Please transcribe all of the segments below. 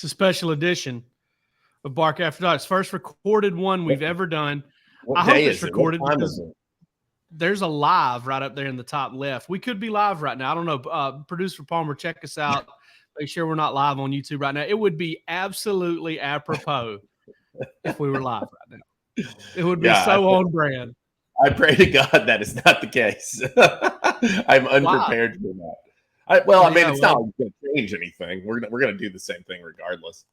a special edition of Bark After Dark. It's first recorded one we've ever done. What day is it? What time is it? There's a live right up there in the top left. We could be live right now. I don't know. Producer Palmer, check us out. Make sure we're not live on YouTube right now. It would be absolutely apropos if we were live right now. It would be on brand. I pray to God that is not the case. I'm unprepared for that. It's not going to change anything. We're going to do the same thing regardless.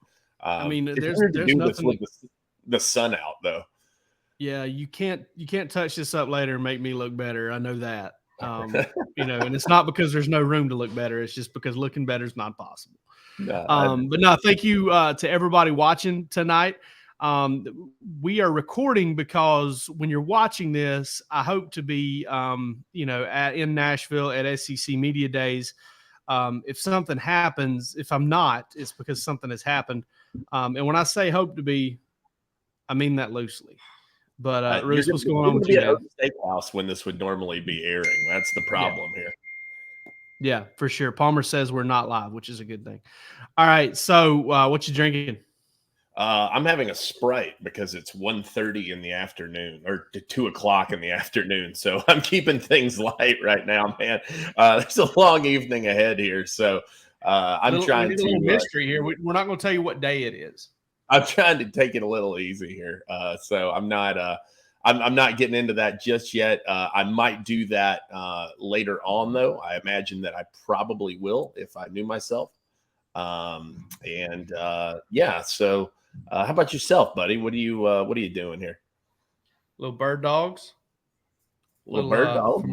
There's nothing with the sun out though. Yeah, you can't touch this up later and make me look better. I know that. And it's not because there's no room to look better. It's just because looking better is not possible. Thank you to everybody watching tonight. We are recording because when you're watching this, I hope to be, in Nashville at SEC Media Days. If something happens, if I'm not, it's because something has happened. And when I say hope to be, I mean that loosely. But Roos, what's going on with you? At the steakhouse when this would normally be airing. That's the problem here. Yeah, for sure. Palmer says we're not live, which is a good thing. All right, so what you drinking? I'm having a Sprite because it's 1:30 in the afternoon or 2 o'clock in the afternoon. So I'm keeping things light right now, man. There's a long evening ahead here. So I'm trying to mystery here. We're not going to tell you what day it is. I'm trying to take it a little easy here. So I'm not getting into that just yet. I might do that later on, though. I imagine that I probably will if I knew myself. So how about yourself, buddy? What are you doing here? Little bird dogs. Bird dog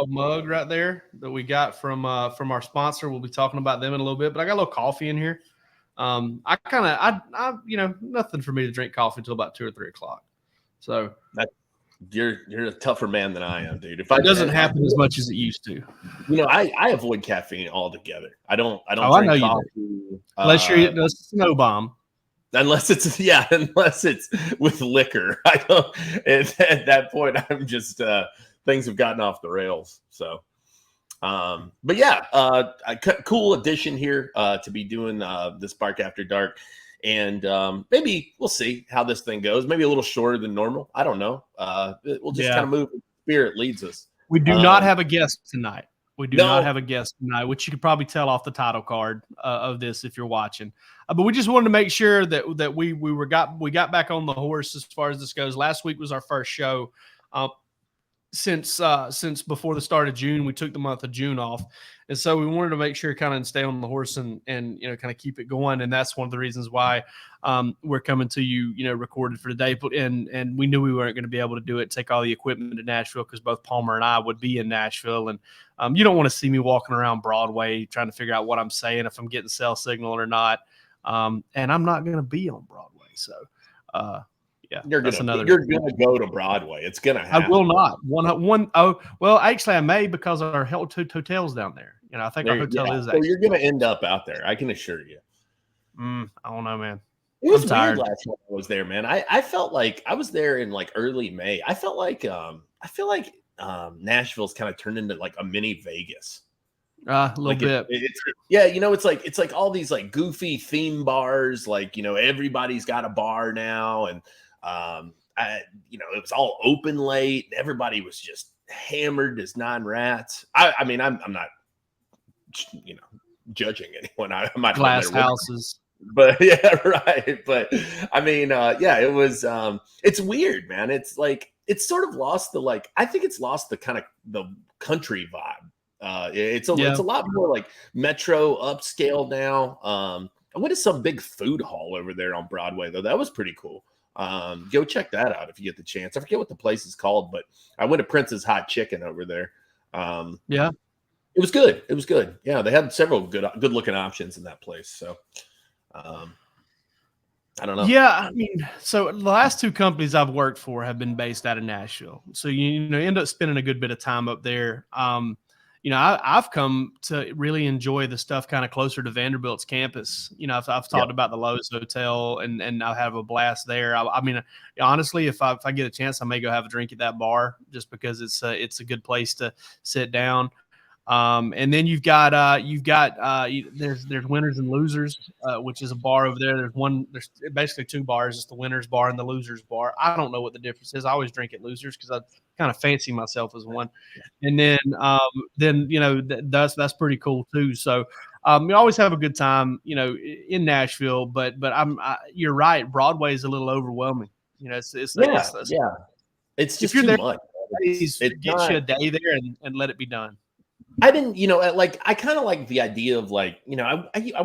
mug right there that we got from our sponsor. We'll be talking about them in a little bit, but I got a little coffee in here. Nothing for me to drink coffee until about 2 or 3 o'clock. So you're a tougher man than I am, dude. If it doesn't happen as much as it used to, I avoid caffeine altogether. I don't drink coffee unless you're eating a snow bomb. Unless it's with liquor. I don't. At that point, I'm just things have gotten off the rails. So. Cool addition here to be doing this Bark After Dark, and maybe we'll see how this thing goes. Maybe a little shorter than normal. I don't know. We'll just kind of move. Spirit leads us. We do not have a guest tonight. Not have a guest tonight, which you could probably tell off the title card of this if you're watching. But we just wanted to make sure that we got back on the horse as far as this goes. Last week was our first show. Since before the start of June, we took the month of June off. And so we wanted to make sure kind of stay on the horse and kind of keep it going. And that's one of the reasons why we're coming to you, recorded for today. And we knew we weren't going to be able to do it, take all the equipment to Nashville because both Palmer and I would be in Nashville. And you don't want to see me walking around Broadway trying to figure out what I'm saying, if I'm getting cell signal or not. And I'm not going to be on Broadway. So, you're gonna go to Broadway. It's gonna happen. I will not. Actually, I may because our hotel's down there. I think our hotel is. So you're gonna end up out there. I can assure you. I don't know, man. It was weird last time I was there, man. I felt like I was there in like early May. I feel like Nashville's kind of turned into like a mini Vegas. A little bit. It's like all these like goofy theme bars. Like everybody's got a bar now and. It was all open late. Everybody was just hammered as non-rats. I'm not, judging anyone. I might glass houses, but yeah, right. But it was. It's weird, man. It's like it's sort of lost the I think it's lost the kind of the country vibe. It's a lot more like metro upscale now. I went to some big food hall over there on Broadway though. That was pretty cool. Go check that out if you get the chance. I forget what the place is called, but I went to Prince's Hot Chicken over there. It was good. It was good. Yeah, they had several good looking options in that place. So, I don't know. Yeah, so the last two companies I've worked for have been based out of Nashville. So you end up spending a good bit of time up there. I've come to really enjoy the stuff kind of closer to Vanderbilt's campus. I've talked about the Lowe's Hotel and I have a blast there. Honestly, if I get a chance, I may go have a drink at that bar just because it's a good place to sit down. And then you've got there's winners and losers, which is a bar over there. There's basically two bars. It's the winners bar and the losers bar. I don't know what the difference is. I always drink at losers because I kind of fancy myself as one. And then that's pretty cool too. So you always have a good time, in Nashville. But you're right. Broadway is a little overwhelming. It's It's just if you're too there, much. get you a day there and let it be done. I didn't, I kind of like the idea of I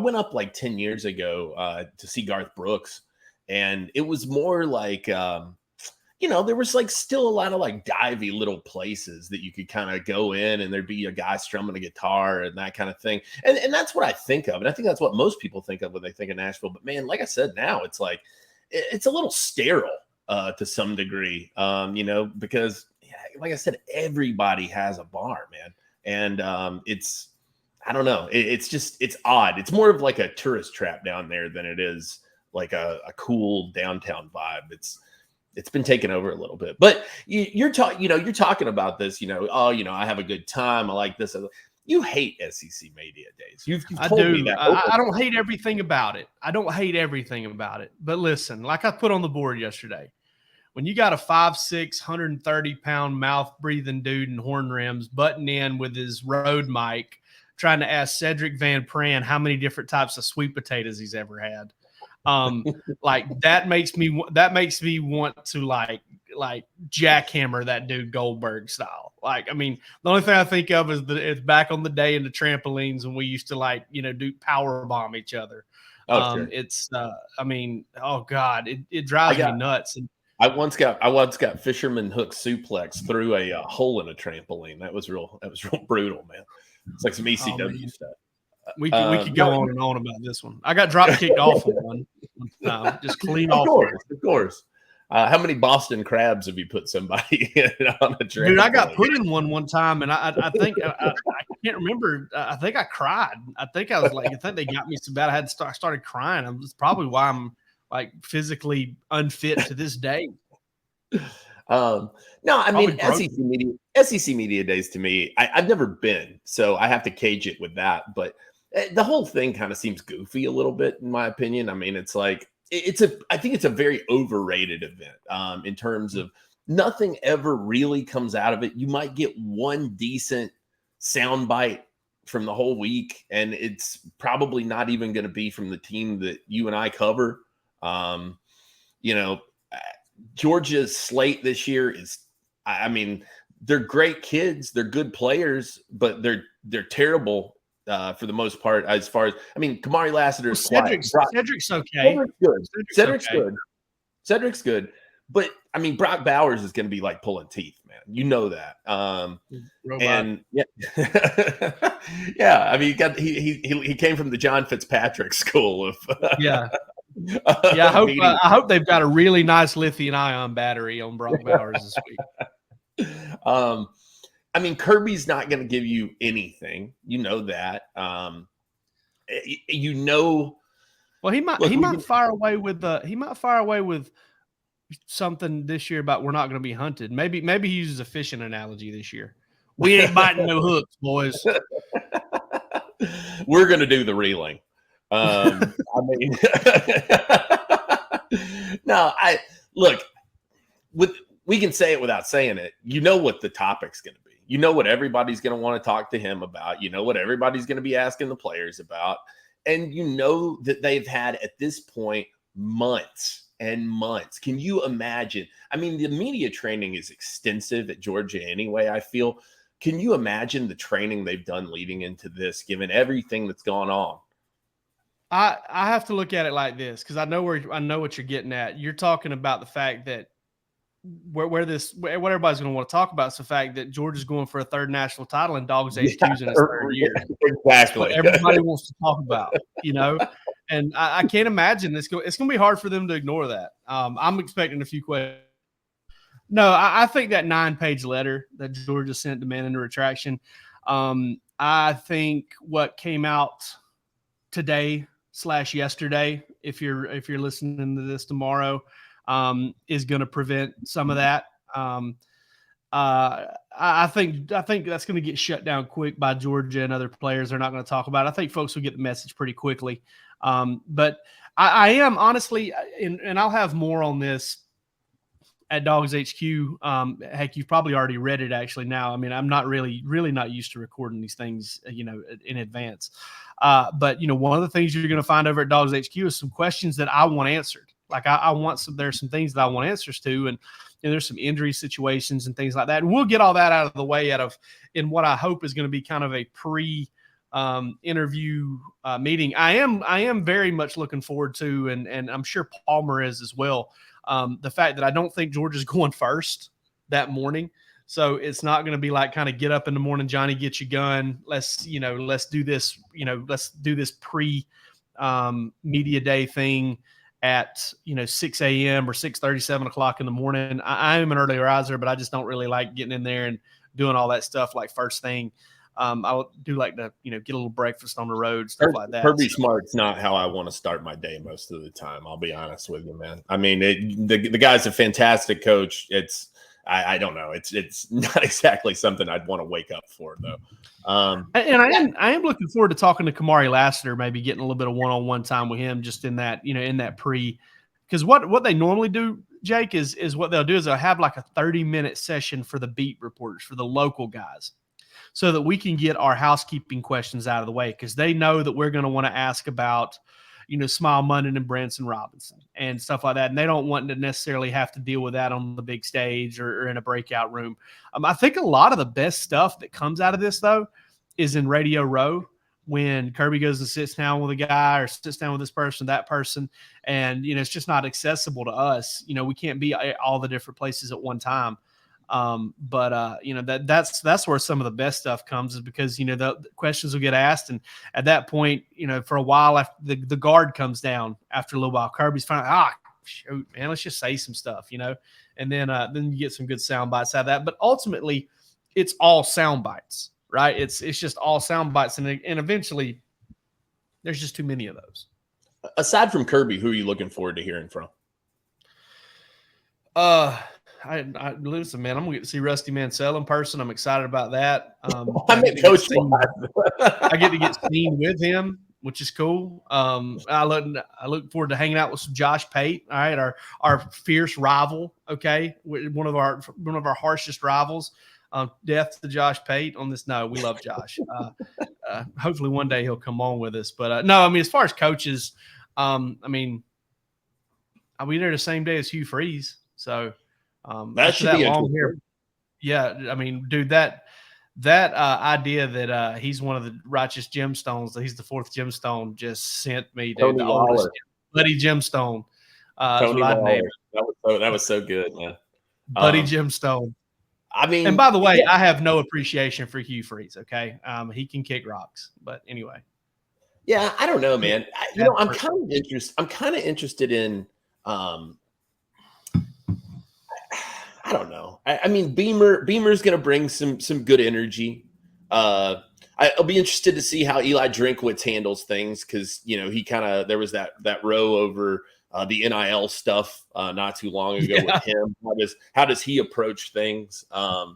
went up like 10 years ago to see Garth Brooks, and it was more like, there was like still a lot of like divey little places that you could kind of go in and there'd be a guy strumming a guitar and that kind of thing. And that's what I think of. And I think that's what most people think of when they think of Nashville. But man, like I said, now it's like, it's a little sterile to some degree, because like I said, everybody has a bar, man. And I don't know. It's odd. It's more of like a tourist trap down there than it is like a cool downtown vibe. It's been taken over a little bit, but you're talking about this, I have a good time. I like this. You hate SEC Media Days. You've told me that. I don't hate everything about it. But listen, like I put on the board yesterday, when you got a 5'6", 130-pound mouth-breathing dude in horn rims butting in with his Rode mic trying to ask Cedric Van Pran how many different types of sweet potatoes he's ever had, like that makes me want to like jackhammer that dude Goldberg style. Like, I mean, the only thing I think of is it's back on the day in the trampolines when we used to do power bomb each other. Sure. It's oh God, it drives me nuts. And I once got fisherman hook suplex through a hole in a trampoline. That was real brutal, man. It's like some ECW stuff. We could go on and on about this one. I got drop kicked off of one time, just clean off. Of course. How many Boston crabs have you put somebody in on a trampoline? Dude, I got put in one time, and I think I can't remember. I think I cried. I think they got me so bad I had to started crying. That's probably why I'm like physically unfit to this day. No, I mean, SEC Media Days to me, I've never been, so I have to cage it with that. But the whole thing kind of seems goofy a little bit, in my opinion. I mean, it's like I think it's a very overrated event in terms of nothing ever really comes out of it. You might get one decent soundbite from the whole week, and it's probably not even going to be from the team that you and I cover. Georgia's slate this year is, I mean, they're great kids, they're good players, but they're terrible for the most part. As far as, I mean, Kamari Lassiter is Cedric's okay. Cedric's good, but I mean, Brock Bowers is going to be like pulling teeth, man. You know that. And yeah, yeah. I mean, he came from the John Fitzpatrick school of yeah. I hope they've got a really nice lithium-ion battery on Brock Bowers this week. I mean, Kirby's not going to give you anything. You know that. Well, he might fire away with something this year about we're not going to be hunted. Maybe he uses a fishing analogy this year. We ain't biting no hooks, boys. We're going to do the reeling. I mean, no, we can say it without saying it. You know what the topic's going to be. You know what everybody's going to want to talk to him about. You know what everybody's going to be asking the players about. And you know that they've had at this point months and months. Can you imagine? I mean, the media training is extensive at Georgia anyway, I feel. Can you imagine the training they've done leading into this, given everything that's gone on? I have to look at it like this because I know what you're getting at. You're talking about the fact that what everybody's going to want to talk about is the fact that Georgia's going for a third national title and DawgsHQ is in its third year. Exactly. What everybody wants to talk about, and I can't imagine it's going to be hard for them to ignore that. I'm expecting a few questions. No, I think that 9-page letter that Georgia sent demanding a retraction, I think what came out today / yesterday, if you're listening to this tomorrow, is going to prevent some of that. I think that's going to get shut down quick by Georgia and other players. They're not going to talk about it. I think folks will get the message pretty quickly. But I am honestly, and I'll have more on this at DawgsHQ. Heck, you've probably already read it actually now. I mean, I'm not really not used to recording these things, in advance. But, one of the things you're going to find over at DawgsHQ is some questions that I want answered. Like there's some things that I want answers to, and there's some injury situations and things like that. And we'll get all that out of the way in what I hope is going to be kind of a interview meeting. I am very much looking forward to, and I'm sure Palmer is as well. The fact that I don't think Georgia's going first that morning. So it's not going to be like kind of get up in the morning, Johnny, get your gun. Let's do this, let's do this media day thing at 6 a.m. or 6:30, 7 o'clock in the morning. I am an early riser, but I just don't really like getting in there and doing all that stuff like first thing. I do like to get a little breakfast on the road, stuff like that. Kirby Smart's not how I want to start my day most of the time. I'll be honest with you, man. I mean, the guy's a fantastic coach. I don't know. It's not exactly something I'd want to wake up for, though. And I am looking forward to talking to Kamari Lassiter, maybe getting a little bit of one-on-one time with him, just in that because what they normally do, Jake, is what they'll do is they'll have like a 30-minute session for the beat reporters, for the local guys, so that we can get our housekeeping questions out of the way, because they know that we're going to want to ask about Smile Munden and Branson Robinson and stuff like that. And they don't want to necessarily have to deal with that on the big stage or in a breakout room. I think a lot of the best stuff that comes out of this, though, is in Radio Row, when Kirby goes and sits down with a guy or sits down with this person, that person. And, it's just not accessible to us. We can't be all the different places at one time. That's where some of the best stuff comes, is because, the questions will get asked. And at that point, for a while after the guard comes down, after a little while, Kirby's finally, shoot, man, let's just say some stuff, and then you get some good sound bites out of that. But ultimately it's all sound bites, right? It's just all sound bites. And eventually there's just too many of those. Aside from Kirby, who are you looking forward to hearing from? I listen, man. I'm gonna get to see Rusty Mansell in person. I'm excited about that. I get to get seen with him, which is cool. I look forward to hanging out with some Josh Pate. All right, our fierce rival. Okay, one of our harshest rivals. Death to Josh Pate on this. No, we love Josh. Hopefully one day he'll come on with us. But no, I mean, as far as coaches, I'll be there the same day as Hugh Freeze. So. That should be long hair. Yeah, I mean, dude, that idea that he's one of the righteous gemstones, that he's the fourth gemstone, just sent me to the oldest Buddy Gemstone. Tony Lawler. That was so good, man. Buddy Gemstone. I mean, and by the way, I have no appreciation for Hugh Freeze. Okay, he can kick rocks, but anyway. Yeah, I don't know, man. I'm kind of interested in. I don't know. I mean, Beamer's going to bring some good energy. I'll be interested to see how Eli Drinkwitz handles things, because he there was that row over the NIL stuff not too long ago with him. How does he approach things? I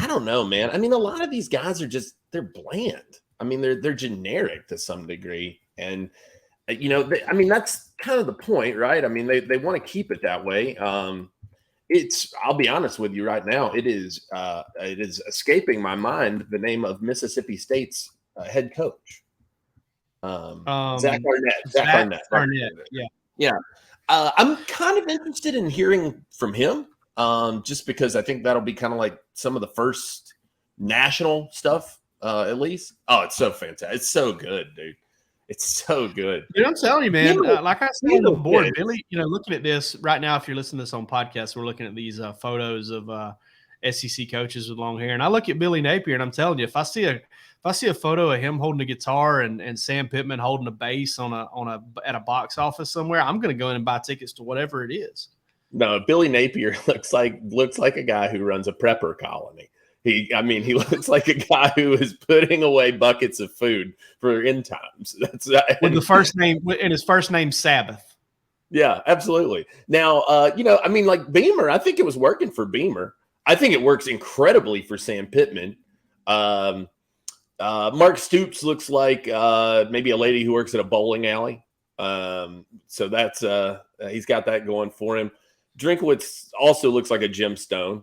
don't know, man. I mean, a lot of these guys are they're bland. I mean, they're generic to some degree, and that's kind of the point, right? I mean, they want to keep it that way. I'll be honest with you right now. It is escaping my mind the name of Mississippi State's head coach. Zach Arnett. Yeah. I'm kind of interested in hearing from him, just because I think that'll be kind of like some of the first national stuff, at least. Oh, it's so fantastic! It's so good, dude. It's so good. Dude, I'm telling you, man. Like I said on the board, Billy, looking at this right now, if you're listening to this on podcast, we're looking at these photos of SEC coaches with long hair. And I look at Billy Napier, and I'm telling you, if I see a photo of him holding a guitar and Sam Pittman holding a bass at a box office somewhere, I'm going to go in and buy tickets to whatever it is. No, Billy Napier looks like a guy who runs a prepper colony. He looks like a guy who is putting away buckets of food for end times. With the first name, and his first name Sabbath. Yeah, absolutely. Now, like Beamer, I think it was working for Beamer. I think it works incredibly for Sam Pittman. Mark Stoops looks like maybe a lady who works at a bowling alley. So that's he's got that going for him. Drinkwitz also looks like a gemstone.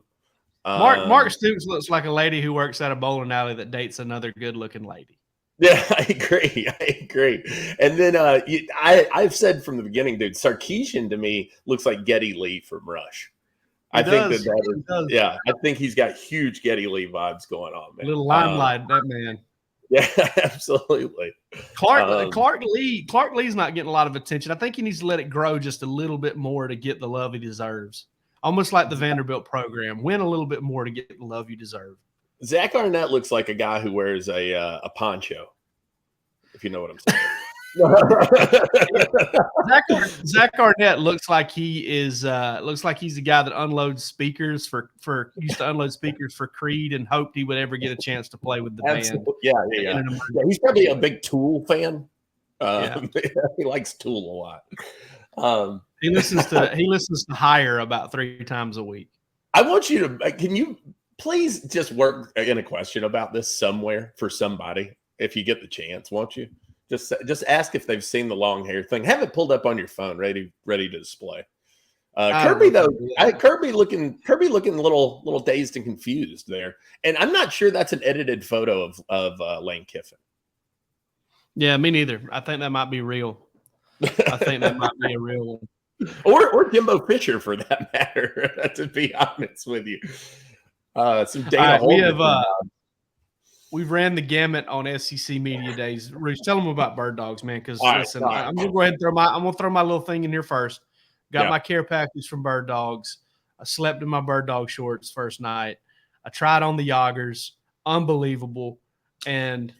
Mark Stoops looks like a lady who works at a bowling alley that dates another good-looking lady. Yeah, I agree. And then I've said from the beginning, dude, Sarkeesian to me looks like Geddy Lee from Rush. I think I think he's got huge Geddy Lee vibes going on, man. Little limelight, that man. Yeah, absolutely. Clark Lee's not getting a lot of attention. I think he needs to let it grow just a little bit more to get the love he deserves. Almost like the Vanderbilt program. Win a little bit more to get the love you deserve. Zach Arnett looks like a guy who wears a poncho, if you know what I'm saying. Zach Arnett looks like he's the guy that unloads speakers for used to unload speakers for Creed and hoped he would ever get a chance to play with the band. Yeah. He's probably a big Tool fan. He likes Tool a lot. He listens to Higher about 3 times a week. I want you to can you please just work in a question about this somewhere for somebody if you get the chance, won't you? Just ask if they've seen the long hair thing. Have it pulled up on your phone, ready to display. Kirby though, Kirby looking a little dazed and confused there, and I'm not sure that's an edited photo of Lane Kiffin. Yeah, me neither. I think that might be real. I think that might be a real one, or Jimbo Fisher for that matter. To be honest with you, some Dana we've ran the gamut on SEC Media Days. Rich, tell them about Bird Dogs, man. Because listen, right. I'm gonna go ahead and throw my little thing in here first. Got my care package from Bird Dogs. I slept in my Bird Dog shorts first night. I tried on the joggers, unbelievable, and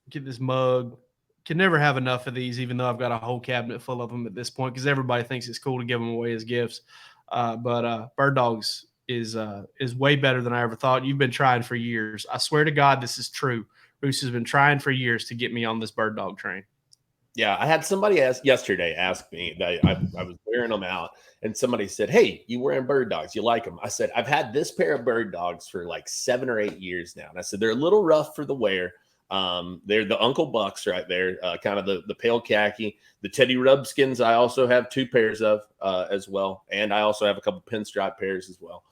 get this mug. Can never have enough of these, even though I've got a whole cabinet full of them at this point because everybody thinks it's cool to give them away as gifts. But Bird Dogs is way better than I ever thought. You've been trying for years. I swear to God, this is true. Bruce has been trying for years to get me on this Bird Dog train. Yeah, I had somebody yesterday ask me that I was wearing them out, and somebody said, "Hey, you wearing Bird Dogs? You like them?" I said, "I've had this pair of Bird Dogs for like 7 or 8 years now," and I said they're a little rough for the wear. They're the Uncle Bucks right there, kind of the pale khaki. The Teddy Rubskins I also have 2 pairs of as well, and I also have a couple pinstripe pairs as well.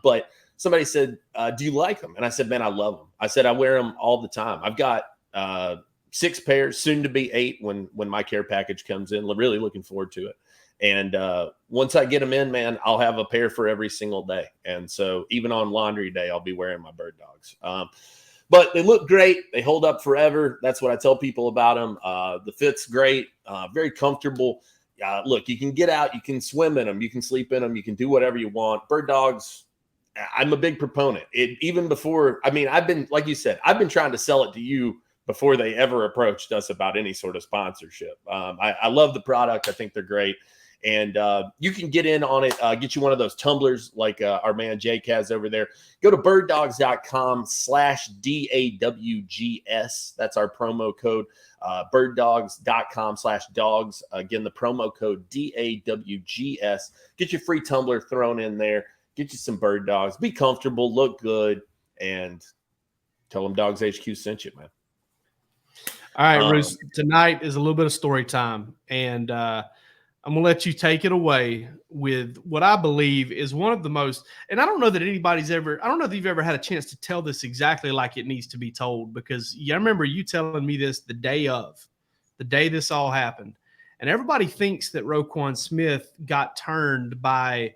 But somebody said, "Do you like them?" And I said, "Man, I love them." I said, "I wear them all the time. I've got 6 pairs, soon to be 8 when my care package comes in. Really looking forward to it. And once I get them in, man, I'll have a pair for every single day. And so even on laundry day, I'll be wearing my Bird Dogs. But they look great. They hold up forever. That's what I tell people about them. The fit's great, very comfortable. Look, you can get out, you can swim in them, you can sleep in them, you can do whatever you want. Bird Dogs, I'm a big proponent. Even before, I've been, like you said, I've been trying to sell it to you before they ever approached us about any sort of sponsorship. I love the product. I think they're great. And you can get in on it, get you one of those tumblers like our man Jake has over there. Go to birddogs.com/DAWGS. That's our promo code. Birddogs.com/dogs. Again, the promo code DAWGS. Get your free tumbler thrown in there. Get you some Bird Dogs. Be comfortable, look good, and tell them DawgsHQ sent you, man. All right, Bruce. Tonight is a little bit of story time, and I'm going to let you take it away with what I believe is one of the most, and I don't know that I don't know that you've ever had a chance to tell this exactly like it needs to be told, because I remember you telling me this the day this all happened. And everybody thinks that Roquan Smith got turned by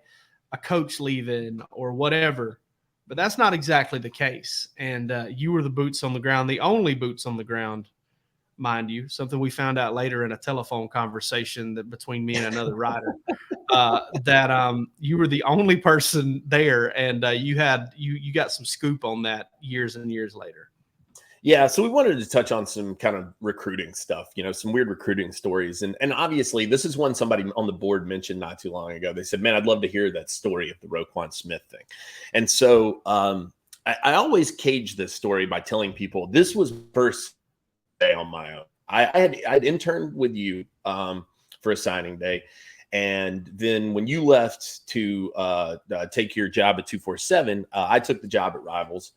a coach leaving or whatever, but that's not exactly the case. And you were the boots on the ground, the only boots on the ground, mind you, something we found out later in a telephone conversation that between me and another writer, that you were the only person there, and you got some scoop on that years and years later. Yeah, so we wanted to touch on some kind of recruiting stuff, some weird recruiting stories. And obviously, this is one somebody on the board mentioned not too long ago. They said, "Man, I'd love to hear that story of the Roquan Smith thing." And so I always cage this story by telling people this was first day on my own. I'd interned with you for a signing day, And then when you left to take your job at 247, I took the job at Rivals,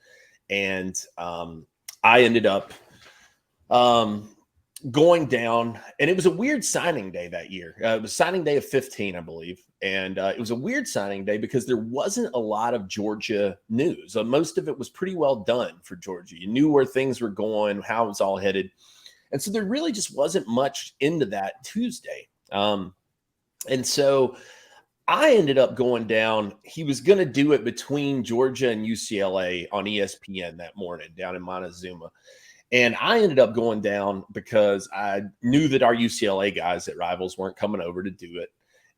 and I ended up going down, and it was a weird signing day that year. It was signing day of 15, I believe. And it was a weird signing day because there wasn't a lot of Georgia news. Most of it was pretty well done for Georgia. You knew where things were going, how it was all headed. And so there really just wasn't much into that Tuesday. And so I ended up going down. He was going to do it between Georgia and UCLA on ESPN that morning down in Montezuma. And I ended up going down because I knew that our UCLA guys at Rivals weren't coming over to do it.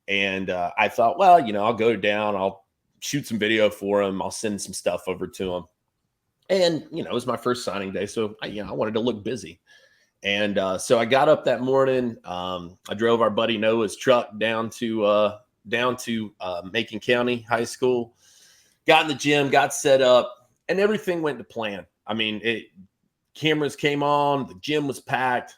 And I thought, well, I'll go down. I'll shoot some video for them. I'll send some stuff over to them. And, it was my first signing day. So, I wanted to look busy. And so I got up that morning. I drove our buddy Noah's truck down to Macon County High School, got in the gym, got set up, and everything went to plan. I mean, cameras came on, the gym was packed,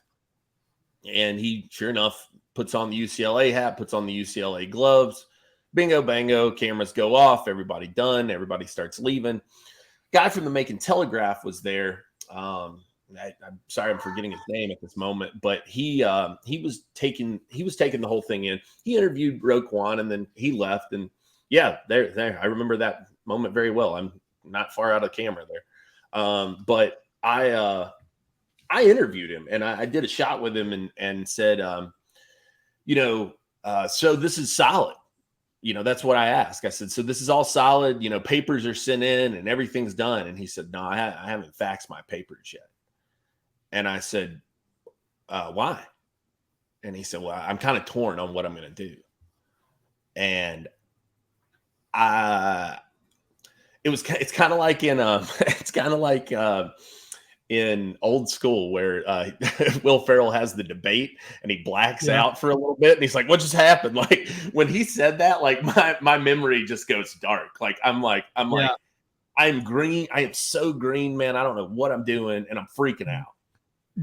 and he, sure enough, puts on the UCLA hat, puts on the UCLA gloves, bingo, bango, cameras go off, everybody done, everybody starts leaving. Guy from the Macon Telegraph was there. I'm sorry, I'm forgetting his name at this moment, but he was taking the whole thing in. He interviewed Roquan, and then he left. And yeah, there. I remember that moment very well. I'm not far out of camera there, but I interviewed him, and I did a shot with him, and said, so this is solid. That's what I asked. I said, so this is all solid. Papers are sent in, and everything's done. And he said, no, I haven't faxed my papers yet. And I said, why? And he said, well, I'm kind of torn on what I'm going to do. And it's kind of like in Old School where Will Ferrell has the debate and he blacks out for a little bit. And he's like, what just happened? Like when he said that, like my memory just goes dark. Like, I'm like, I'm green. I am so green, man. I don't know what I'm doing. And I'm freaking out.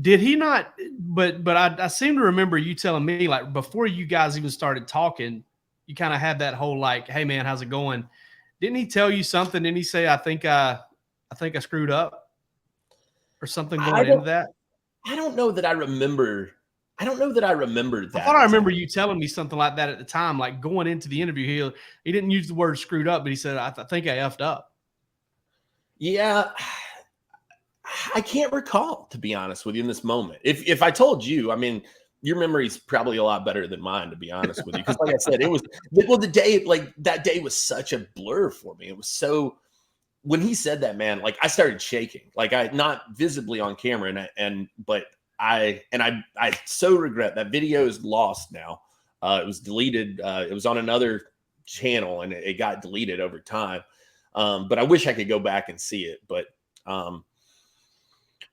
Did he not? But I seem to remember you telling me, like, before you guys even started talking, you kind of had that whole like, "Hey man, how's it going?" Didn't he tell you something? Didn't he say, "I think I screwed up," or something going into that? I don't know that I remember. I don't know that I remembered that. I thought I remember you telling me something like that at the time, like going into the interview. He didn't use the word "screwed up," but he said, "I think I effed up." Yeah. I can't recall, to be honest with you, in this moment. If I told you, I mean, your memory's probably a lot better than mine, to be honest with you. Because like I said, the day, like that day was such a blur for me. It was so, when he said that, man, like I started shaking, like not visibly on camera. But I so regret that video is lost now. It was deleted. It was on another channel and it got deleted over time. But I wish I could go back and see it. But,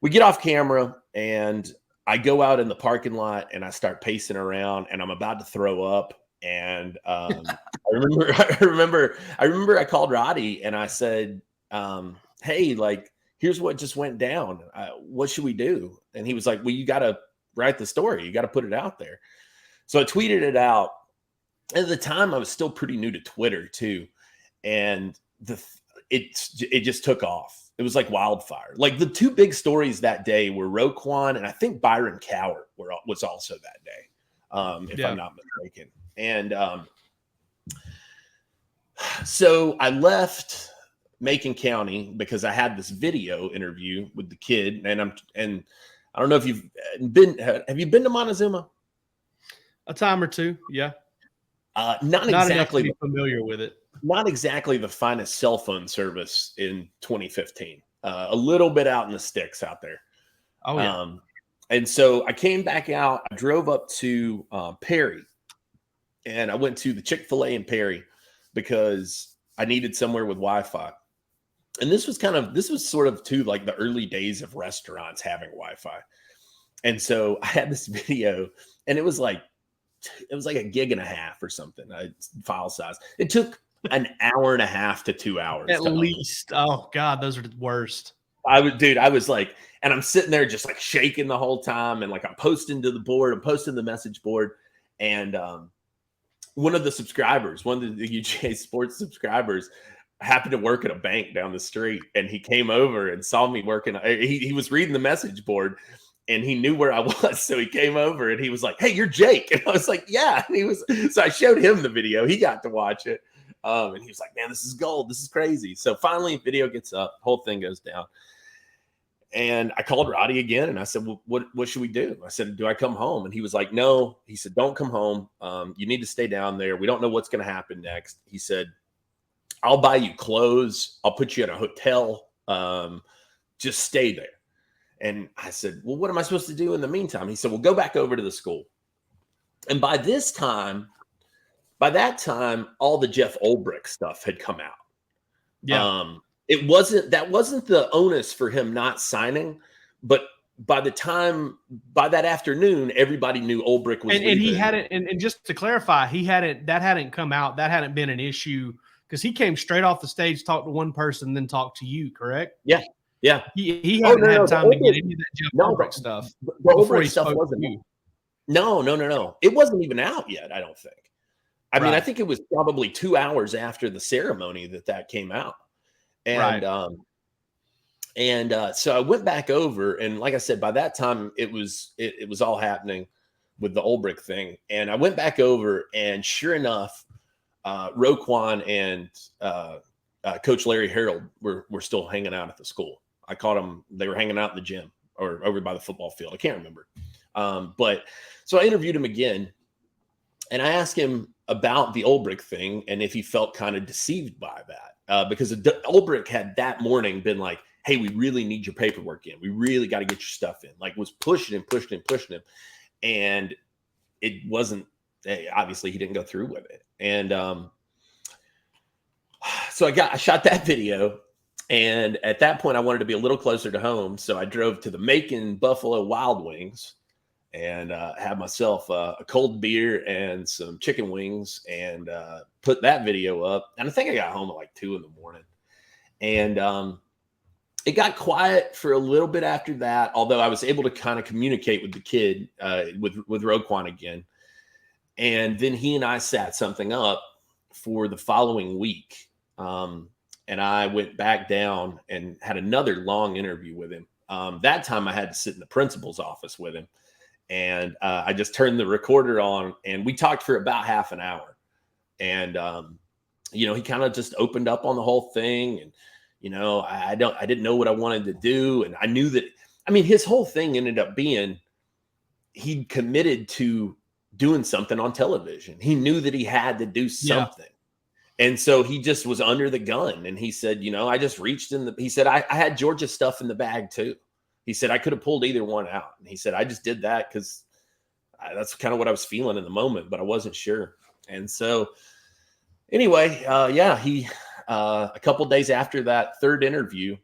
we get off camera and I go out in the parking lot and I start pacing around and I'm about to throw up. And I remember I called Roddy and I said, hey, like, here's what just went down. What should we do? And he was like, well, you got to write the story. You got to put it out there. So I tweeted it out. At the time, I was still pretty new to Twitter too. And it just took off. It was like wildfire. Like the two big stories that day were Roquan and I think Byron Cowart was also that day, if I'm not mistaken. And so I left Macon County because I had this video interview with the kid, and I don't know if have you been to Montezuma? A time or two, yeah. Not exactly enough to be familiar with it. Not exactly the finest cell phone service in 2015. A little bit out in the sticks out there. Oh yeah. And so I came back out. I drove up to Perry, and I went to the Chick-fil-A in Perry because I needed somewhere with Wi-Fi. And this was sort of too like the early days of restaurants having Wi-Fi. And so I had this video, and it was like a gig and a half or something, file size. It took an hour and a half to 2 hours. At least. Oh God, those are the worst. I was like, and I'm sitting there just like shaking the whole time. And like, I'm posting to the board, I'm posting the message board. And one of the subscribers, one of the UGA Sports subscribers, happened to work at a bank down the street, and he came over and saw me working. He was reading the message board, and he knew where I was, so he came over and he was like, "Hey, you're Jake," and I was like, "Yeah." And he was, so I showed him the video. He got to watch it, and he was like, "Man, this is gold. This is crazy." So finally, video gets up, whole thing goes down. And I called Roddy again, and I said, well, what should we do? I said, do I come home? And he was like, no. He said, don't come home. You need to stay down there. We don't know what's going to happen next. He said, I'll buy you clothes. I'll put you in a hotel. Just stay there. And I said, well, what am I supposed to do in the meantime? He said, well, go back over to the school. And by that time, all the Jeff Ulbrich stuff had come out. Yeah. That wasn't the onus for him not signing, but by that afternoon, everybody knew Ulbrich was leaving. And he hadn't, and just to clarify, that hadn't come out. That hadn't been an issue because he came straight off the stage, talked to one person, then talked to you, correct? Yeah. Yeah. He hadn't had time to get any of that Jeff Ulbrich stuff. The Ulbrich stuff wasn't. No. It wasn't even out yet, I don't think. I mean, I think it was probably 2 hours after the ceremony that came out. And so I went back over, and like I said, by that time it was all happening with the Ulbrich thing. And I went back over, and sure enough, Roquan and Coach Larry Harold were still hanging out at the school. I caught them; they were hanging out in the gym or over by the football field. I can't remember. But so I interviewed him again, and I asked him about the Ulbrich thing and if he felt kind of deceived by that. Because Ulbrich had that morning been like, hey, we really need your paperwork in. We really got to get your stuff in. Like, was pushing him. And it wasn't, obviously he didn't go through with it. And so I shot that video. And at that point, I wanted to be a little closer to home. So I drove to the Macon Buffalo Wild Wings and had myself a cold beer and some chicken wings and put that video up. And I think I got home at like 2 a.m. And it got quiet for a little bit after that, although I was able to kind of communicate with the kid, with Roquan again. And then he and I sat something up for the following week. And I went back down and had another long interview with him. That time I had to sit in the principal's office with him. And I just turned the recorder on, and we talked for about half an hour. And, he kind of just opened up on the whole thing. And, I didn't know what I wanted to do. And I knew that, his whole thing ended up being he'd committed to doing something on television. He knew that he had to do something. Yeah. And so he just was under the gun. And he said, I just reached he said, I had Georgia stuff in the bag too. He said, I could have pulled either one out. And he said, I just did that because that's kind of what I was feeling in the moment, but I wasn't sure. And so anyway, he a couple of days after that third interview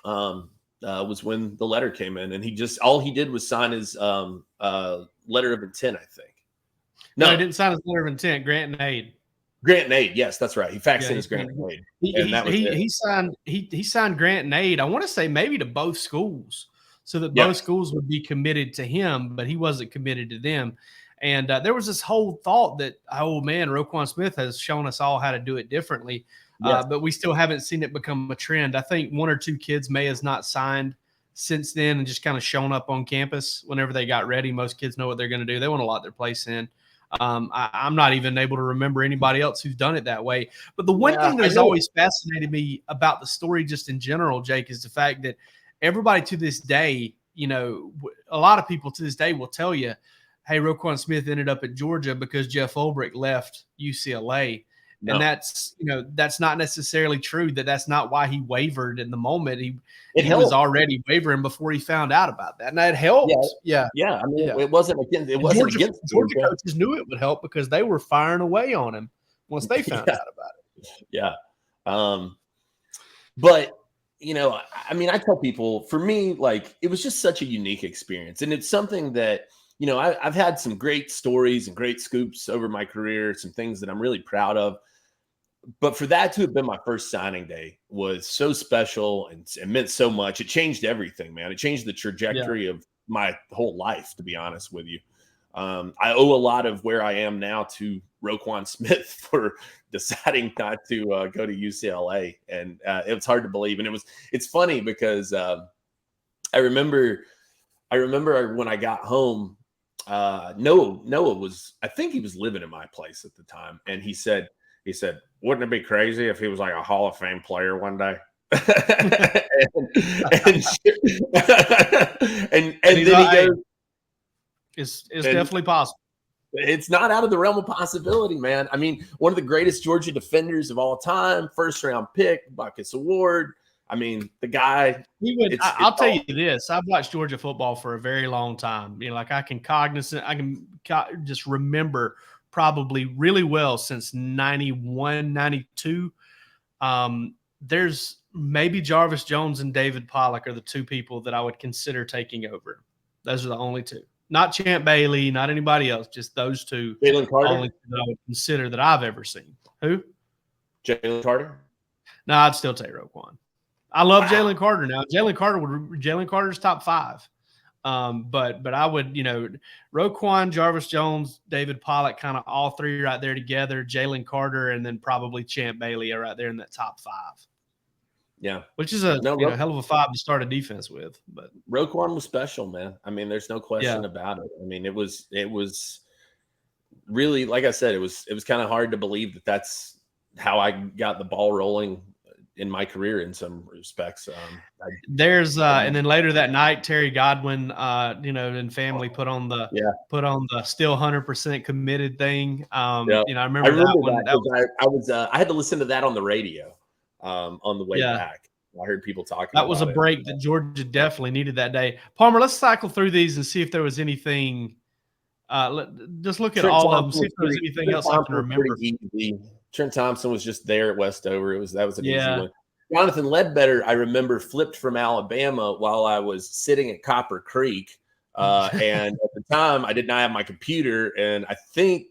was when the letter came in. And all he did was sign his letter of intent, I think. No, he didn't sign his letter of intent, grant and aid. Grant and aid, yes, that's right. He faxed in his grant and aid. He signed grant and aid. I want to say maybe to both schools, so that both schools would be committed to him, but he wasn't committed to them. And there was this whole thought that, oh man, Roquan Smith has shown us all how to do it differently, but we still haven't seen it become a trend. I think 1 or 2 kids may have not signed since then and just kind of shown up on campus whenever they got ready. Most kids know what they're going to do. They want to lock their place in. I'm not even able to remember anybody else who's done it that way. But the one thing that has always fascinated me about the story just in general, Jake, is the fact that everybody to this day, a lot of people to this day will tell you, hey, Roquan Smith ended up at Georgia because Jeff Ulbrich left UCLA. No. And that's not necessarily true. That's not why he wavered in the moment. He was already wavering before he found out about that, and that helped. Yeah. It wasn't against. It wasn't against Georgia coaches knew it would help because they were firing away on him once they found out about it. Yeah. But I tell people, for me, like, it was just such a unique experience, and it's something that I've had some great stories and great scoops over my career, some things that I'm really proud of. But for that to have been my first signing day was so special and meant so much. It changed everything, man. It changed the trajectory of my whole life, to be honest with you. I owe a lot of where I am now to Roquan Smith for deciding not to go to UCLA, and it was hard to believe. And it's funny because I remember when I got home, Noah was, I think he was living in my place at the time, and he said, wouldn't it be crazy if he was like a Hall of Fame player one day? and then he goes, it's definitely possible. It's not out of the realm of possibility, man. I mean, one of the greatest Georgia defenders of all time, first round pick, Buckus Award. I mean, the guy. I'll tell you this: I've watched Georgia football for a very long time. You know, like I can just remember probably really well since 91, 92. There's maybe Jarvis Jones and David Pollock are the two people that I would consider taking over. Those are the only two. Not Champ Bailey, not anybody else, just those two. Jalen Carter? Only that I would consider that I've ever seen. Who? Jalen Carter? No, I'd still take Roquan. I love Jalen Carter now. Jalen Carter's top 5. But I would, Roquan, Jarvis Jones, David Pollock, kind of all three right there together. Jalen Carter, and then probably Champ Bailey are right there in that top 5. Yeah, which is a hell of a 5 to start a defense with. But Roquan was special, man. I mean, there's no question about it. I mean, it was really, like I said, it was kind of hard to believe that that's how I got the ball rolling in my career in some respects. And then later that night, Terry Godwin, and family put on the still 100% committed thing. I remember that one. I had to listen to that on the radio. On the way back, I heard people talking. That was a break that Georgia definitely needed that day. Palmer, let's cycle through these and see if there was anything. Just look at all of them, see if there was anything else I can remember. Easy. Trent Thompson was just there at Westover. That was an easy one. Jonathan Ledbetter, I remember, flipped from Alabama while I was sitting at Copper Creek, and at the time I did not have my computer, and I think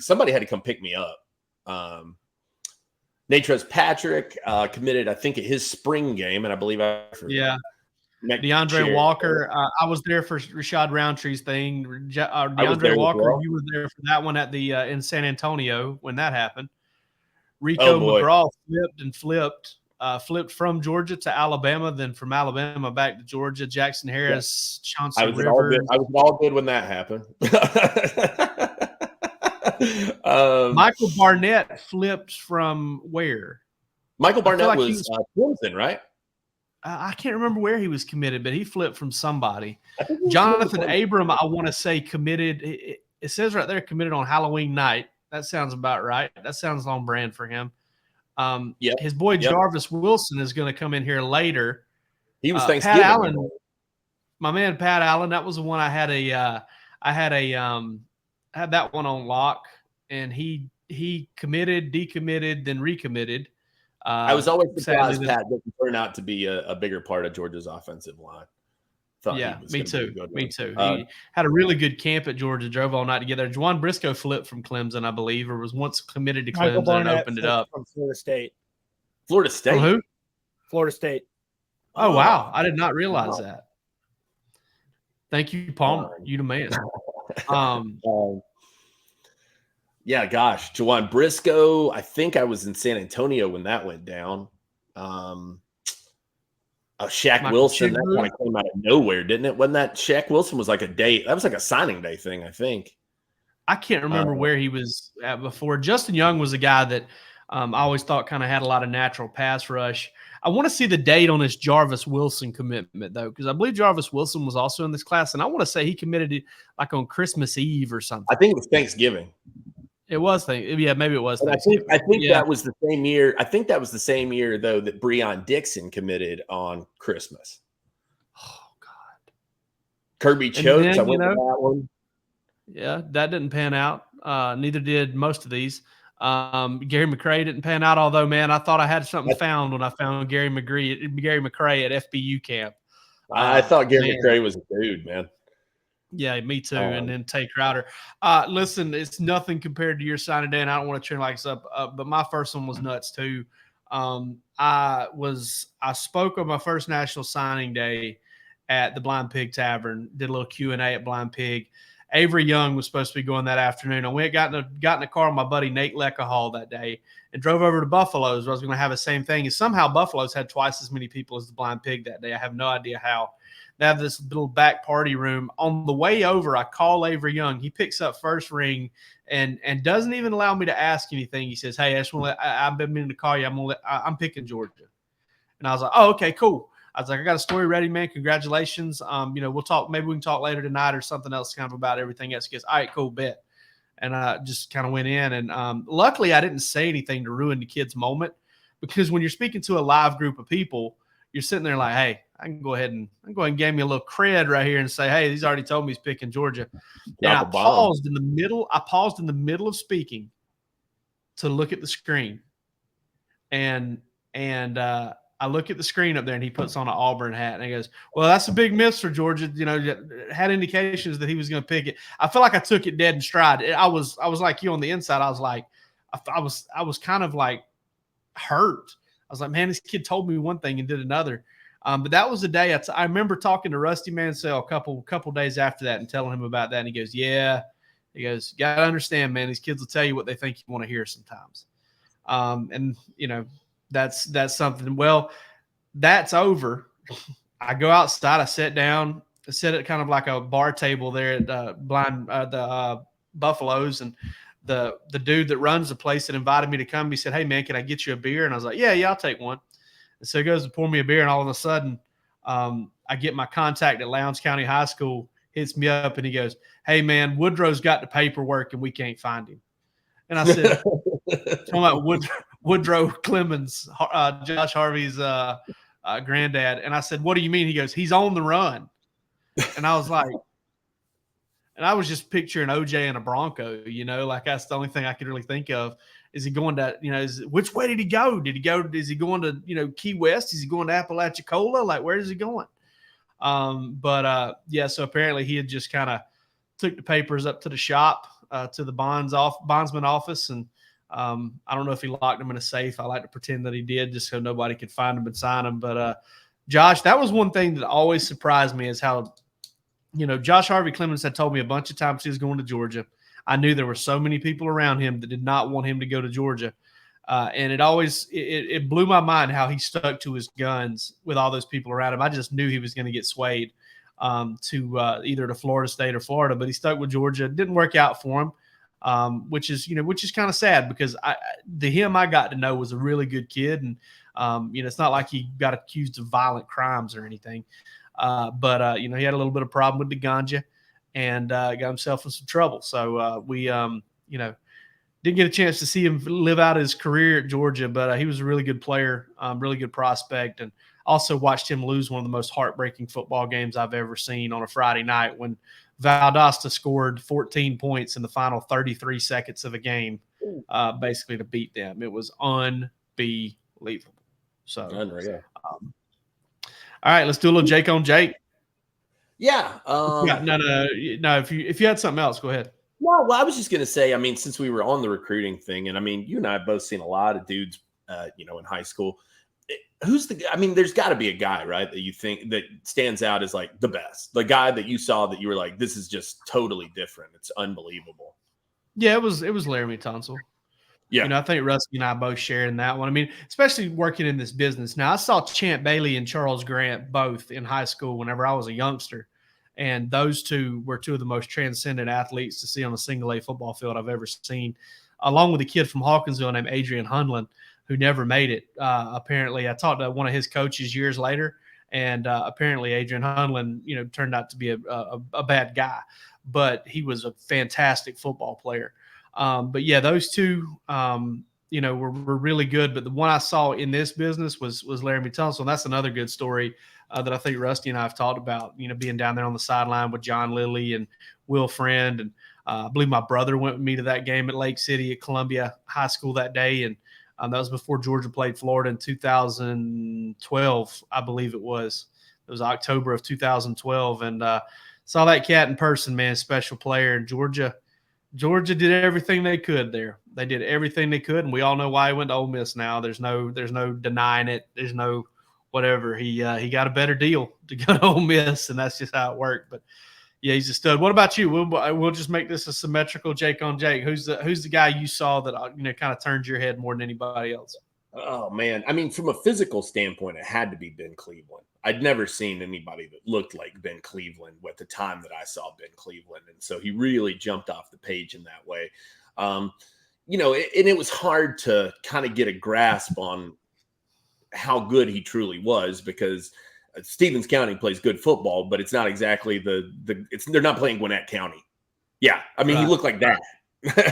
somebody had to come pick me up. Natrez Patrick committed, I think, at his spring game, and I believe DeAndre Walker. I was there for Rashad Roundtree's thing. DeAndre Walker, you were there for that one at the in San Antonio when that happened. Rico McGraw flipped from Georgia to Alabama, then from Alabama back to Georgia. Jackson Harris, Chauncey Rivers. I was all good when that happened. Michael Barnett flipped from where? Michael Barnett was Clemson, right? I can't remember where he was committed, but he flipped from somebody. Jonathan Abram, I want to say, committed. It says right there, committed on Halloween night. That sounds about right. That sounds on brand for him. His boy Jarvis Wilson is going to come in here later. He was Thanksgiving. Pat Allen, my man Pat Allen. That was the one I had that one on lock, and he committed, decommitted, then recommitted. I was always surprised Pat didn't turn out to be a bigger part of Georgia's offensive line. Me too. He had a really good camp at Georgia, drove all night together. Juwan Briscoe flipped from Clemson, I believe, or was once committed to Clemson and opened it up. From Florida State. Florida State? From who? Florida State. Oh, wow. I did not realize that. Thank you, Palmer. You the man. Yeah, gosh. Juwan Briscoe. I think I was in San Antonio when that went down. Shaq Wilson, that kind of came out of nowhere, didn't it? When that Shaq Wilson was like that was like a signing day thing, I think. I can't remember where he was at before. Justin Young was a guy that I always thought kind of had a lot of natural pass rush. I want to see the date on this Jarvis Wilson commitment, though, because I believe Jarvis Wilson was also in this class, and I want to say he committed it like on Christmas Eve or something. I think it was Thanksgiving. It was maybe it was. I think that was the same year. I think that was the same year though that Breon Dixon committed on Christmas. Oh God, Kirby Chokes. I went to that one. Yeah, that didn't pan out. Neither did most of these. Gary McCray didn't pan out. Although, man, I thought I had something found when I found Gary McCray at FBU camp. I thought Gary McCray was a dude, man. Yeah, me too. And then Tay Crowder. Listen, it's nothing compared to your signing day, and I don't want to turn like this up, but my first one was nuts too. I spoke on my first national signing day at the Blind Pig Tavern, did a little Q&A at Blind Pig, Avery Young was supposed to be going that afternoon. And we had got in a car with my buddy Nate Leckahall that day and drove over to Buffalo's where I was going to have the same thing. And somehow Buffalo's had twice as many people as the Blind Pig that day. I have no idea how. They have this little back party room. On the way over, I call Avery Young. He picks up first ring and doesn't even allow me to ask anything. He says, "Hey, I've been meaning to call you. I'm picking Georgia." And I was like, "Oh, okay, cool." I was like, "I got a story ready, man. Congratulations. We'll talk. Maybe we can talk later tonight or something else kind of about everything else." He goes, "All right, cool, bet." And I just kind of went in. And luckily, I didn't say anything to ruin the kid's moment, because when you're speaking to a live group of people, you're sitting there like, "Hey, I can go ahead and give me a little cred right here and say, hey, he's already told me he's picking Georgia." And I paused in the middle of speaking to look at the screen. And I look at the screen up there, and he puts on an Auburn hat, and he goes, "Well, that's a big miss for Georgia. Had indications that he was going to pick it." I feel like I took it dead in stride. I was like you on the inside. I was like, I was kind of like hurt. I was like, man, this kid told me one thing and did another. But that was the day I remember talking to Rusty Mansell a couple days after that and telling him about that. And he goes, "Yeah." He goes, "You got to understand, man, these kids will tell you what they think you want to hear sometimes." And that's something. Well, that's over. I go outside. I sit down. I sit at kind of like a bar table there at the Buffalo's, and the dude that runs the place that invited me to come, he said, "Hey, man, can I get you a beer?" And I was like, yeah, I'll take one. And so he goes to pour me a beer, and all of a sudden, I get my contact at Lowndes County High School, hits me up, and he goes, "Hey, man, Woodrow's got the paperwork, and we can't find him." And I said, talking about Woodrow Clemens, Josh Harvey's granddad. And I said, "What do you mean?" He goes, "He's on the run." And I was like, and I was just picturing OJ in a Bronco, like that's the only thing I could really think of. Is he going to, which way did he go? Is he going to, Key West? Is he going to Apalachicola? Like, where is he going? So apparently he had just kind of took the papers up to the shop, to the bondsman office. And I don't know if he locked them in a safe. I like to pretend that he did just so nobody could find him and sign him. But Josh, that was one thing that always surprised me is how, Josh Harvey Clemens had told me a bunch of times he was going to Georgia. I knew there were so many people around him that did not want him to go to Georgia. And it blew my mind how he stuck to his guns with all those people around him. I just knew he was going to get swayed to either to Florida State or Florida, but he stuck with Georgia. It didn't work out for him, which is kind of sad because him I got to know was a really good kid. And, it's not like he got accused of violent crimes or anything. But he had a little bit of problem with the ganja and got himself in some trouble. So we didn't get a chance to see him live out his career at Georgia, but he was a really good player, really good prospect, and also watched him lose one of the most heartbreaking football games I've ever seen on a Friday night when Valdosta scored 14 points in the final 33 seconds of a game, basically to beat them. It was unbelievable. So, unreal. All right, let's do a little Jake on Jake. Yeah. No. If you had something else, go ahead. No, well, I was just going to say, since we were on the recruiting thing, and you and I have both seen a lot of dudes, in high school. There's got to be a guy, right, that you think that stands out as like the best, the guy that you saw that you were like, this is just totally different. It's unbelievable. Yeah, it was Laramie Tunsil. Yeah. I think Rusty and I both share in that one. Especially working in this business. Now, I saw Champ Bailey and Charles Grant both in high school whenever I was a youngster. And those two were two of the most transcendent athletes to see on a single-A football field I've ever seen, along with a kid from Hawkinsville named Adrian Hunlin, who never made it. Apparently, I talked to one of his coaches years later, and apparently Adrian Hunlin, turned out to be a bad guy. But he was a fantastic football player. But yeah, those two, were really good. But the one I saw in this business was Laramie Tunsil. And that's another good story that I think Rusty and I have talked about, being down there on the sideline with John Lilly and Will Friend. And I believe my brother went with me to that game at Lake City at Columbia High School that day. And that was before Georgia played Florida in 2012, I believe it was. It was October of 2012. And saw that cat in person, man, special player. And Georgia did everything they could there. They did everything they could, and we all know why he went to Ole Miss now. There's no denying it. There's no whatever. He got a better deal to go to Ole Miss, and that's just how it worked. But Yeah, he's a stud. What about you? We'll just make this a symmetrical Jake on Jake. Who's the guy you saw that kind of turned your head more than anybody else? Oh man, I mean, from a physical standpoint, it had to be Ben Cleveland. I'd never seen anybody that looked like Ben Cleveland at the time that I saw Ben Cleveland, and so he really jumped off the page in that way. And it was hard to kind of get a grasp on how good he truly was, because Stevens County plays good football, but it's not exactly they're not playing Gwinnett County. Yeah. I mean, He looked like that,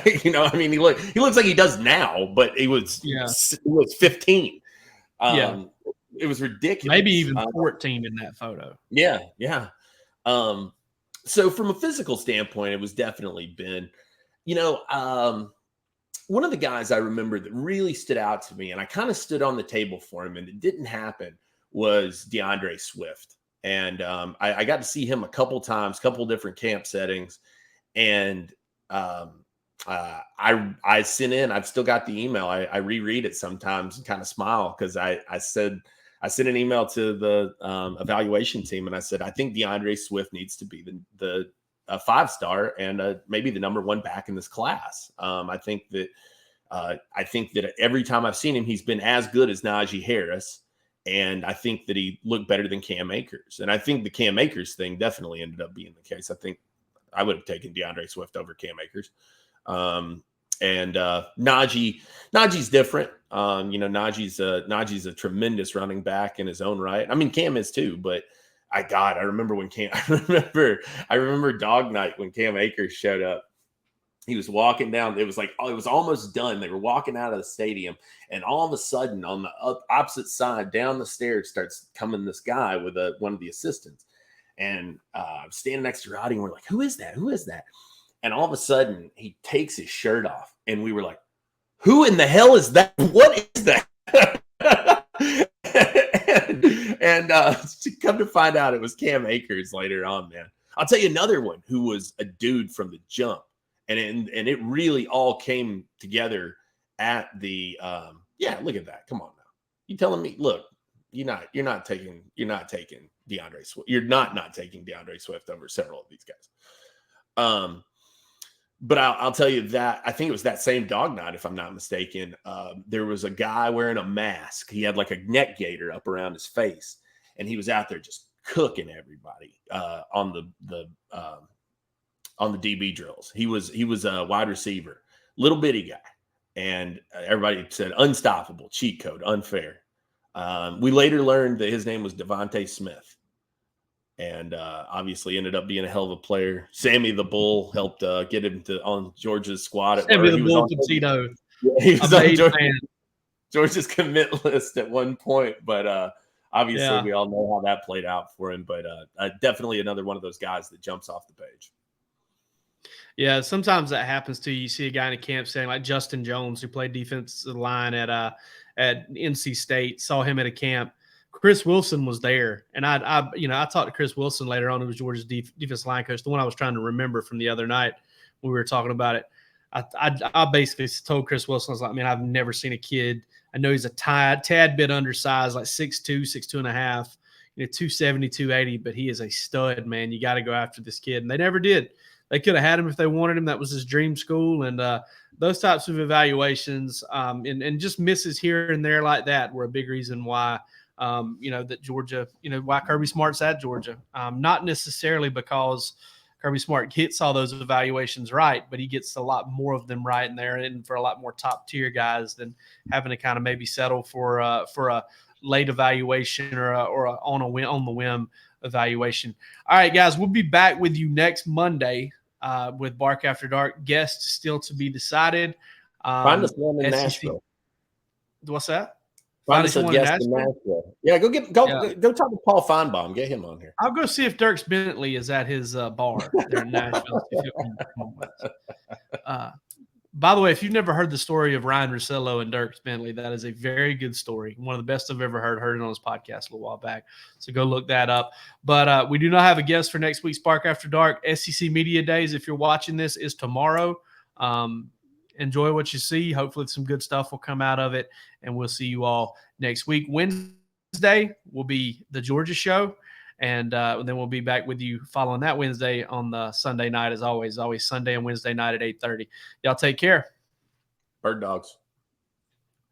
he looks like he does now, but he was 15. It was ridiculous. Maybe even 14 in that photo. Yeah. Yeah. So from a physical standpoint, it was definitely Ben. One of the guys I remember that really stood out to me, and I kind of stood on the table for him, and it didn't happen, was DeAndre Swift. And I got to see him a couple times, couple different camp settings. And I sent in, I've still got the email. I reread it sometimes and kind of smile, because I sent an email to the evaluation team, and I said, I think DeAndre Swift needs to be the 5-star and maybe the number 1 back in this class. I think that every time I've seen him, he's been as good as Najee Harris. And I think that he looked better than Cam Akers. And I think the Cam Akers thing definitely ended up being the case. I think I would have taken DeAndre Swift over Cam Akers. And Najee's different. Najee's a tremendous running back in his own right. I mean, Cam is too, but I remember I remember dog night when Cam Akers showed up. He was walking down. It was almost done. They were walking out of the stadium, and all of a sudden, on the opposite side, down the stairs, starts coming this guy with one of the assistants. And I'm standing next to Roddy, and we're like, "Who is that? Who is that?" And all of a sudden, he takes his shirt off, and we were like, "Who in the hell is that? What is that?" and to come to find out, it was Cam Akers later on, man. I'll tell you another one who was a dude from the jump. And it really all came together at the look at that. Come on now. You telling me, look, you're not taking DeAndre Swift. You're not taking DeAndre Swift over several of these guys. But I'll tell you that I think it was that same dog night, if I'm not mistaken. There was a guy wearing a mask. He had like a neck gaiter up around his face, and he was out there just cooking everybody on the DB drills. He was a wide receiver, little bitty guy, and everybody said unstoppable, cheat code, unfair. We later learned that his name was Devontae Smith, and obviously ended up being a hell of a player. Sammy the Bull helped get him on Georgia's squad. Sammy the Bull Potato. He was on Georgia's commit list at one point, but obviously we all know how that played out for him. But definitely another one of those guys that jumps off the page. Yeah, sometimes that happens too. You see a guy in a camp setting like Justin Jones, who played defensive line at NC State. Saw him at a camp. Chris Wilson was there, and I talked to Chris Wilson later on, who was Georgia's defensive line coach, the one I was trying to remember from the other night when we were talking about it. I basically told Chris Wilson, I was like, man, I've never seen a kid. I know he's a tad bit undersized, like 6'2", 6'2.5", 270, 280, but he is a stud, man. You got to go after this kid. And they never did. They could have had him if they wanted him. That was his dream school. And those types of evaluations and just misses here and there like that were a big reason why, that Georgia, why Kirby Smart's at Georgia. Not necessarily because Kirby Smart hits all those evaluations right, but he gets a lot more of them right in there, and for a lot more top tier guys than having to kind of maybe settle for a late evaluation or on the whim evaluation. All right, guys, we'll be back with you next Monday with Bark After Dark. Guests still to be decided. Find us one in Nashville. What's that? Find us a guest in Nashville. Yeah, go talk to Paul Feinbaum. Get him on here. I'll go see if Dirks Bentley is at his bar there in Nashville. By the way, if you've never heard the story of Ryan Russillo and Dirks Bentley, that is a very good story. One of the best I've ever heard. Heard it on his podcast a little while back. So go look that up. But we do not have a guest for next week's Bark After Dark. SEC Media Days, if you're watching this, is tomorrow. Enjoy what you see. Hopefully some good stuff will come out of it, and we'll see you all next week. Wednesday will be the Georgia show, And then we'll be back with you following that Wednesday on the Sunday night, as always Sunday and Wednesday night at 8:30. Y'all take care. Bird Dogs.